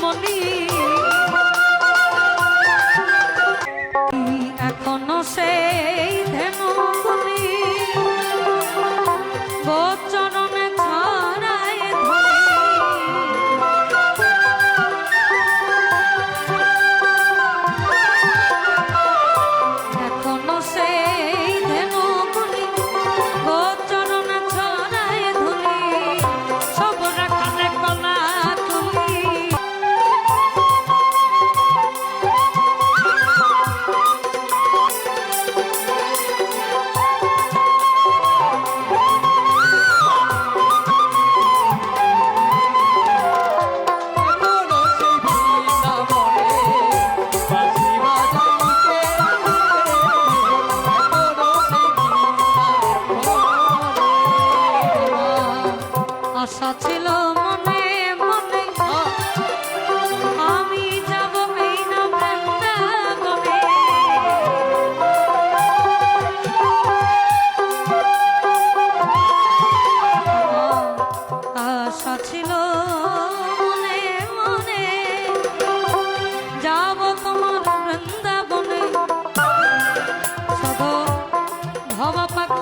মনি এখনো সেই ধেনু গুলি গোচরণে ছড়ায় ধরে এখনো সেই ধেনু গুলি গোচরণে ছড়ায় ধুলি সব রাখালে কলা তুলি আশা ছিল মনে মনে আমি যাব এই না বৃন্দাবনে আশা ছিল মনে মনে যাব তোমার বৃন্দাবনে সদ ভব পাখি